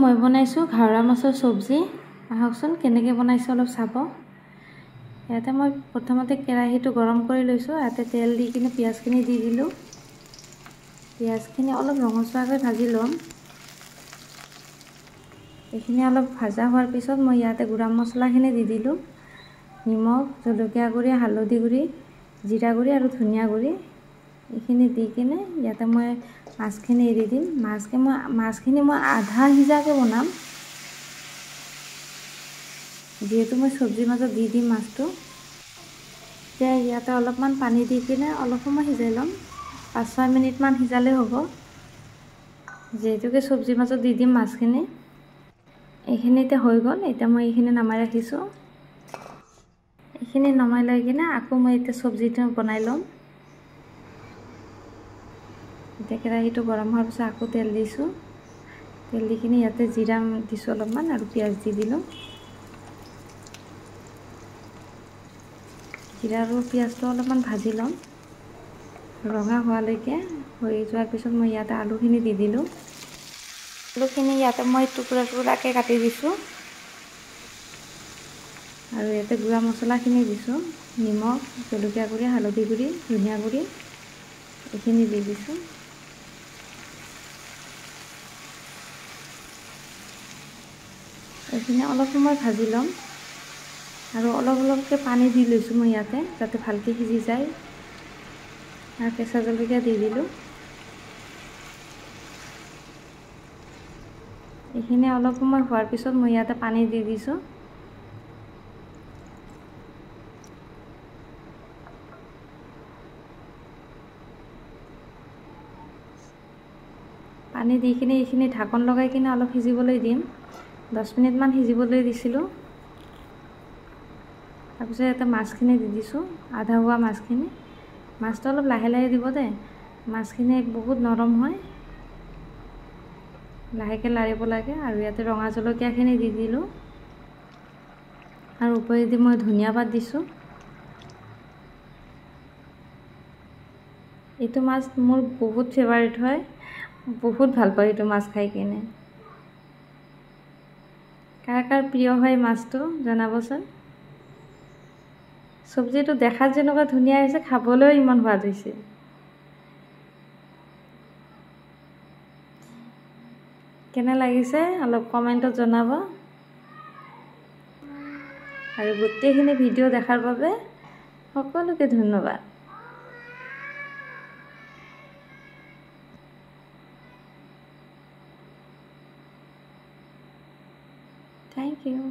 মই বনাইছোঁ ঘাওৰা মাছৰ চব্জি। আহকচোন কেনেকৈ বনাইছোঁ অলপ চাব। ইয়াতে মই প্ৰথমতে কেৰাহীটো গৰম কৰি লৈছোঁ। ইয়াতে তেল দি কিনে পিঁয়াজখিনি দি দিলোঁ। পিঁয়াজখিনি অলপ ৰঙচুৱাকৈ ভাজি ল'ম। এইখিনি অলপ ভাজা হোৱাৰ পিছত মই ইয়াতে গুড়া মছলাখিনি দি দিলোঁ। নিমখ, জলকীয়া গুড়ি, হালধি গুড়ি, জিৰা গুড়ি আৰু ধনিয়া গুড়ি এইখিনি দি কিনে ইয়াতে মই মাছখিনি এৰি দিম। মাছখিনি মই আধা সিজাকৈ বনাম, যিহেতু মই চব্জিৰ মাজত দি দিম মাছটো। এতিয়া ইয়াতে অলপমান পানী দি কিনে অলপ সময় সিজাই ল'ম। 5-6 মিনিটমান সিজালেই হ'ব, যিহেতুকে চব্জিৰ মাজত দি দিম মাছখিনি। এইখিনি এতিয়া হৈ গ'ল। এতিয়া মই এইখিনি নমাই ৰাখিছোঁ। এইখিনি নমাই লৈ কিনে আকৌ মই এতিয়া চব্জিটো বনাই ল'ম। এতিয়া কেৰাহীটো গৰম হোৱাৰ পিছত আকৌ তেল দিছোঁ। তেল দি কিনে ইয়াতে জিৰা দিছোঁ অলপমান আৰু পিঁয়াজ দি দিলোঁ। জিৰা আৰু পিঁয়াজটো অলপমান ভাজি ল'ম, ৰঙা হোৱালৈকে। হৈ যোৱাৰ পিছত মই ইয়াতে আলুখিনি দি দিলোঁ। আলুখিনি ইয়াতে মই টুকুৰা টুকুৰাকৈ কাটি দিছোঁ আৰু ইয়াতে গুড়া মছলাখিনি দিছোঁ। নিমখ, জলকীয়া গুড়ি, হালধি গুড়ি, ধনিয়া গুড়ি এইখিনি দি দিছোঁ। এইখিনি অলপ সময় ভাজি ল'ম আৰু অলপ অলপকৈ পানী দি লৈছোঁ মই ইয়াতে, যাতে ভালকৈ সিজি যায়। আৰু কেঁচা জলকীয়া দি দিলোঁ। এইখিনি অলপ সময় হোৱাৰ পিছত মই ইয়াতে পানী দি দিছোঁ। পানী দি কিনে এইখিনি ঢাকন লগাই কিনে অলপ সিজিবলৈ দিম। 10 মিনিটমান সিজিবলৈ দিছিলোঁ। তাৰপিছত ইয়াতে মাছখিনি দি দিছোঁ, আধা হোৱা মাছখিনি। মাছটো অলপ লাহে লাহে দিব দেই, মাছখিনি বহুত নৰম হয়, লাহেকৈ লাৰিব লাগে। আৰু ইয়াতে ৰঙা জলকীয়াখিনি দি দিলোঁ আৰু ওপৰেদি মই ধনিয়া পাত দিছোঁ। এইটো মাছ মোৰ বহুত ফেভাৰিট হয়, বহুত ভাল পাওঁ এইটো মাছ খাই কিনে। কাৰ কাৰ প্ৰিয় হয় মাছটো জনাবচোন। চব্জিটো দেখাত যেনেকুৱা ধুনীয়া হৈছে, খাবলৈও ইমান সোৱাদ হৈছে। কেনে লাগিছে অলপ কমেণ্টত জনাব। আৰু গোটেইখিনি ভিডিঅ' দেখাৰ বাবে সকলোকে ধন্যবাদ। Thank you.